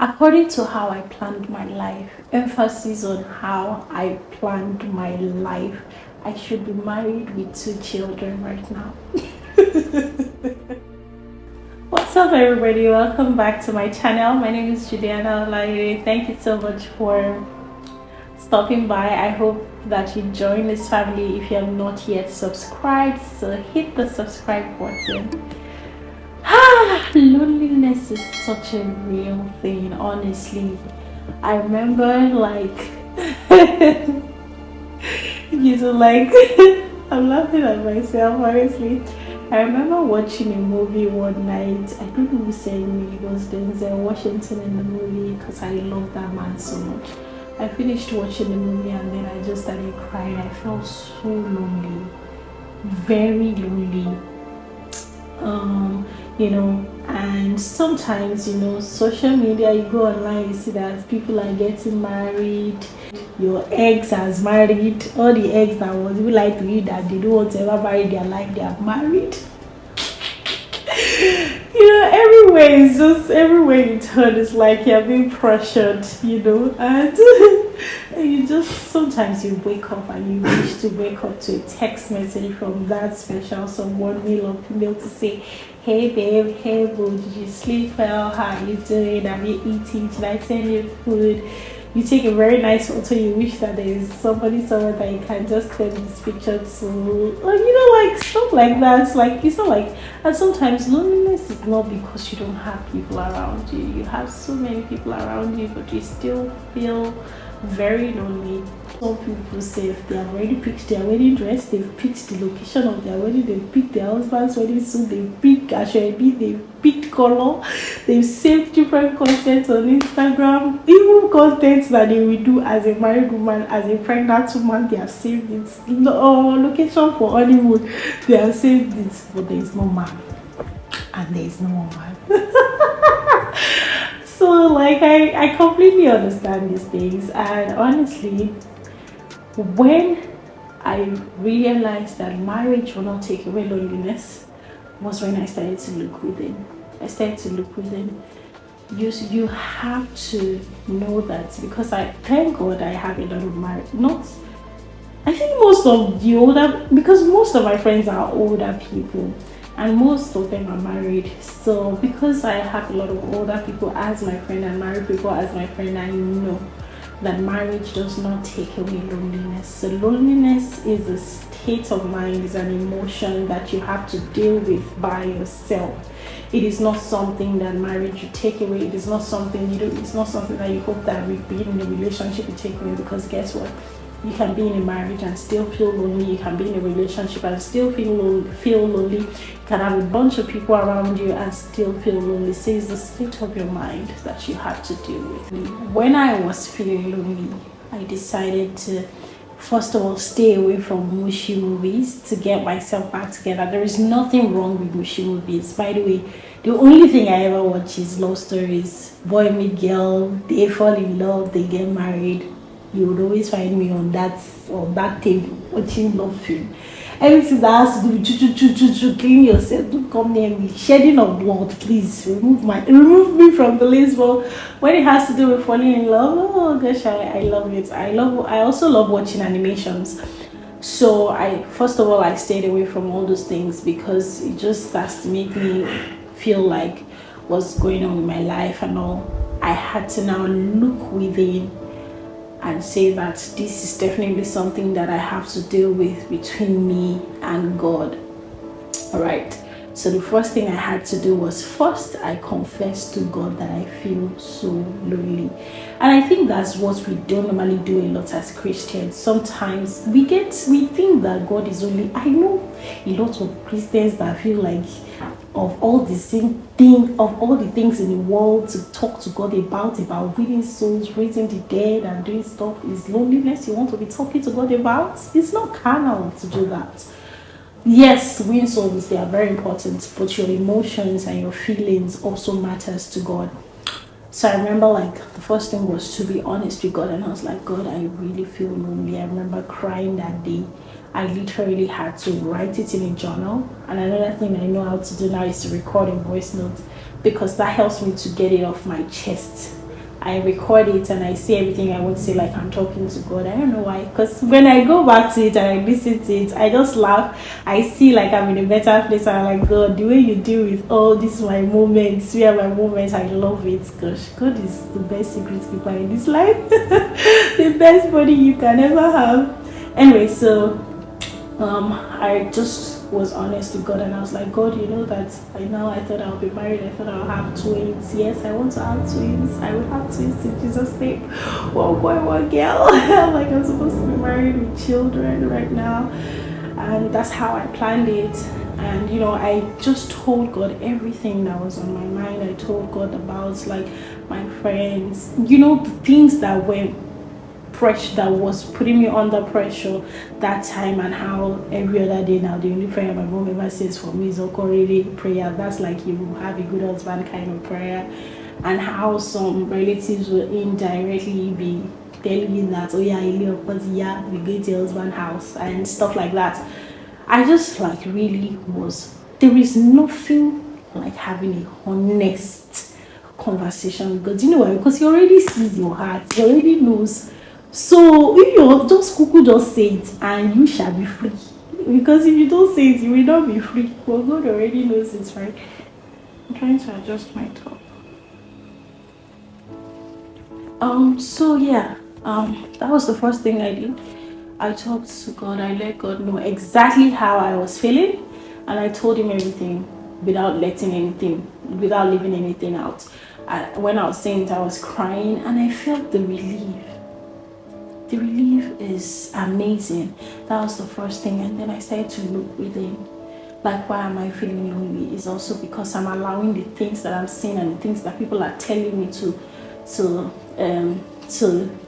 According to how I planned my life, emphasis on how I planned my life, I should be married with 2 children right now. What's up, everybody? Welcome back to my channel. My name is Juliana Olaire. Thank you so much for stopping by. I hope that you join this family. If you have not yet subscribed, so hit the subscribe button. Loneliness is such a real thing, honestly. I remember you know, I'm laughing at myself, honestly. I remember watching a movie one night. I don't know who said me, it was Denzel Washington in the movie because I love that man so much. I finished watching the movie and then I just started crying. I felt so lonely, very lonely. And sometimes, social media, you go online, you see that people are getting married, your ex has married, all the ex that was even like to you that they don't want to ever marry their life, they are married. Everywhere you turn, it's like you're being pressured, and you just sometimes you wake up and you wish to wake up to a text message from that special someone, male or female, to say, hey babe, hey boo, did you sleep well? How are you doing? Are you eating? Should I send you food? You take a very nice photo, you wish that there is somebody somewhere that you can just send this picture to, like stuff like that. It's not like, and sometimes loneliness is not because you don't have people around you. You have so many people around you, but you still feel very lonely. Some people say if they have already picked their wedding dress, they've picked the location of their wedding, they've picked their husband's wedding suit, they've picked Ashwebi, they've picked color, they've saved different content on Instagram, even content that they will do as a married woman, as a pregnant woman, they have saved it. Location for honeymoon, they have saved it, but there is no man and there is no woman. So I completely understand these things, and honestly, when I realized that marriage will not take away loneliness was when I started to look within. You have to know that, because I thank God I have a lot of marriage. Not, I think most of the older, because most of my friends are older people and most of them are married. So because I have a lot of older people as my friend and married people as my friend, I know that marriage does not take away loneliness. So loneliness is a state of mind, is an emotion that you have to deal with by yourself. It is not something that marriage will take away. It is not something it's not something that you hope that being in a relationship will take away, because guess what? You can be in a marriage and still feel lonely. You can be in a relationship and still feel lonely. You can have a bunch of people around you and still feel lonely. So it's the state of your mind that you have to deal with. When I was feeling lonely, I decided to, first of all, stay away from mushy movies to get myself back together. There is nothing wrong with mushy movies. By the way, the only thing I ever watch is love stories. Boy meet girl, they fall in love, they get married. You would always find me on that table watching love film. Everything that has to do with clean yourself, don't come near me. Shedding of blood, please remove me from the list. But when it has to do with falling in love, oh gosh, I love it. I also love watching animations. So first of all I stayed away from all those things because it just starts to make me feel like what's going on with my life and all. I had to now look within and say that this is definitely something that I have to deal with between me and God. All right. So the first thing I had to do was, first I confessed to God that I feel so lonely. And I think that's what we don't normally do a lot as Christians. Sometimes we think that God is only, I know a lot of Christians that feel like of all the things in the world to talk to God about winning souls, raising the dead and doing stuff, is loneliness you want to be talking to God about. It's not carnal to do that. Yes, winning souls, they are very important, but your emotions and your feelings also matters to God. So I remember the first thing was to be honest with God, and I was like, God, I really feel lonely. I remember crying that day. I literally had to write it in a journal. And another thing I know how to do now is to record a voice note, because that helps me to get it off my chest. I record it and I say everything I want to say like I'm talking to God. I don't know why. Because when I go back to it and I listen to it, I just laugh. I see like I'm in a better place and I'm like, God, the way you deal with all these my moments, where my moments, I love it. Gosh, God is the best secret keeper in this life. The best body you can ever have. Anyway, so I just was honest with God and I was like, God, you know that I thought I'll be married, I thought I'll have twins. Yes, I want to have twins. I will have twins in Jesus' name. One boy, one girl. I'm like, I'm supposed to be married with children right now. And that's how I planned it. And I just told God everything that was on my mind. I told God about like my friends, the things that were pressure, that was putting me under pressure that time, and how every other day now the only prayer my mom ever says for me is Okoriri prayer. That's like, you have a good husband kind of prayer. And how some relatives will indirectly be telling me that, oh yeah, we go to your husband's house and stuff like that. I just like really was, there is nothing like having a honest conversation, because why? Because he already sees your heart, he already knows. So if you just cuckoo just say it and you shall be free. Because if you don't say it, you will not be free. But God already knows it, right? I'm trying to adjust my top. So yeah, that was the first thing I did. I talked to God, I let God know exactly how I was feeling, and I told him everything without leaving anything out. When I was saying it, I was crying and I felt the relief. The relief is amazing. That was the first thing. And then I started to look within. Like, why am I feeling lonely? It's also because I'm allowing the things that I'm seeing and the things that people are telling me to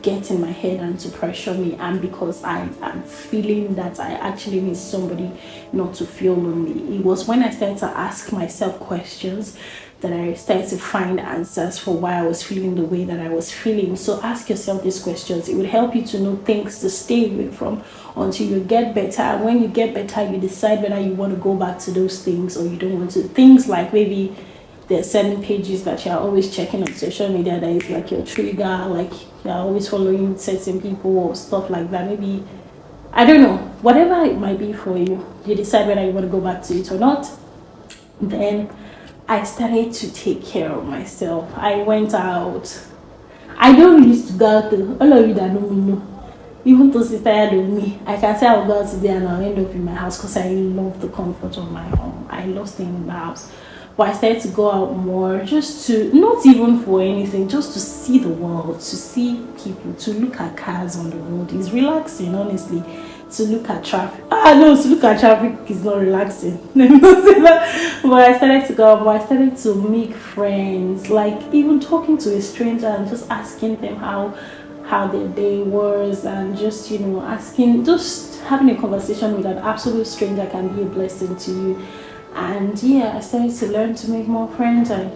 get in my head and to pressure me, and because I am feeling that I actually need somebody not to feel lonely. It was when I started to ask myself questions that I started to find answers for why I was feeling the way that I was feeling. So ask yourself these questions. It will help you to know things to stay away from until you get better. And when you get better, you decide whether you want to go back to those things or you don't want to. Things like maybe there's certain pages that you're always checking on social media that is like your trigger, like you're always following certain people or stuff like that. Maybe, I don't know, whatever it might be for you, you decide whether you want to go back to it or not. Then I started to take care of myself. I went out. I don't used to go out to all of you that know me know. Even though she's tired of me, I can say I'll go out today and I'll end up in my house because I love the comfort of my home. I love staying in the house. But I started to go out more, just to, not even for anything, just to see the world, to see people, to look at cars on the road. It's relaxing, honestly. To look at traffic. To look at traffic is not relaxing. Let me not say that. But I started to go out, but I started to make friends. Like, even talking to a stranger and just asking them how their day was, and just having a conversation with an absolute stranger can be a blessing to you. And yeah, I started to learn to make more friends. I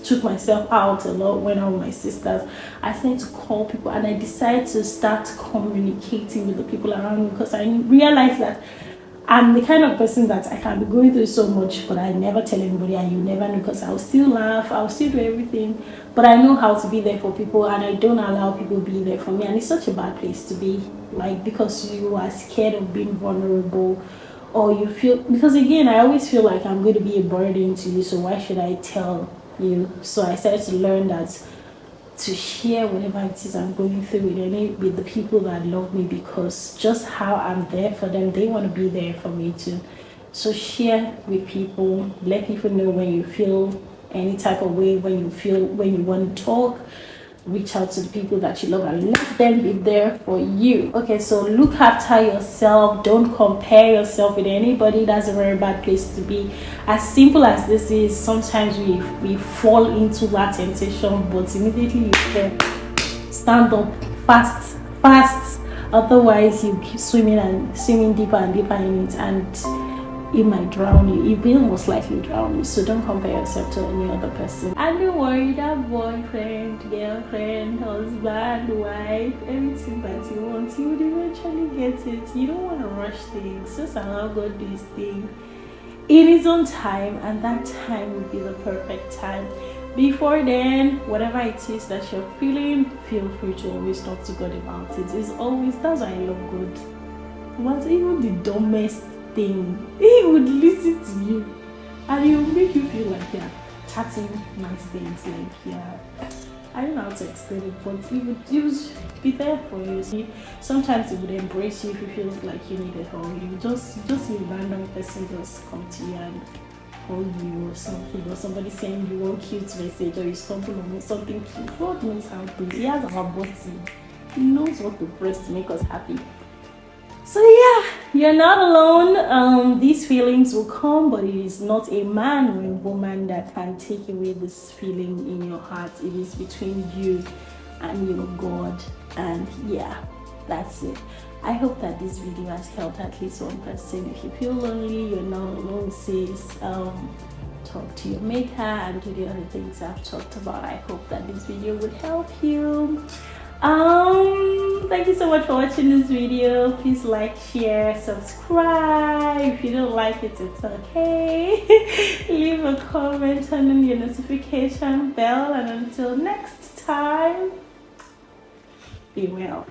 took myself out a lot, went out with my sisters. I started to call people and I decided to start communicating with the people around me, because I realized that I'm the kind of person that I can be going through so much, but I never tell anybody, and you never know, because I'll still laugh, I'll still do everything, but I know how to be there for people, and I don't allow people to be there for me. And it's such a bad place to be, like, because you are scared of being vulnerable, or you feel, because again, I always feel like I'm going to be a burden to you, so why should I tell you? So I started to learn that to share whatever it is I'm going through with the people that love me, because just how I'm there for them, they want to be there for me too. So share with people, let people know when you feel any type of way, when you want to talk. Reach out to the people that you love and let them be there for you. Okay, so look after yourself. Don't compare yourself with anybody. That's a very bad place to be. As simple as this is, sometimes we fall into that temptation, but immediately you can stand up fast. Otherwise you keep swimming deeper and deeper in it, and it might drown you. It will most likely drown you. So don't compare yourself to any other person. And don't worry, that boyfriend, girlfriend, husband, wife, everything that you want, you would eventually get it. You don't want to rush things. Just allow God do his thing in his own time, and that time will be the perfect time. Before then, whatever it is that you're feeling, feel free to always talk to God about it. It's always, that's why I love God. But even the dumbest thing, He would listen to you and He will make you feel like you're chatting nice things, like yeah. I don't know how to explain it, but he would be there for you. See, sometimes He would embrace you if you feel like you need it, or you just see a random person just come to you and call you or something, or somebody send you one cute message, or you stumble on something cute. God knows how to. He has our button. He knows what to press to make us happy. So yeah, you're not alone. These feelings will come, but it is not a man or a woman that can take away this feeling in your heart. It is between you and your God. And yeah, that's it. I hope that this video has helped at least one person. If you feel lonely, you're not alone, sis. Talk to your maker and do the other things I've talked about. I hope that this video would help you. Thank you so much for watching this video. Please like, share, subscribe. If you don't like it, it's okay. Leave a comment, turn on your notification bell, and until next time, be well.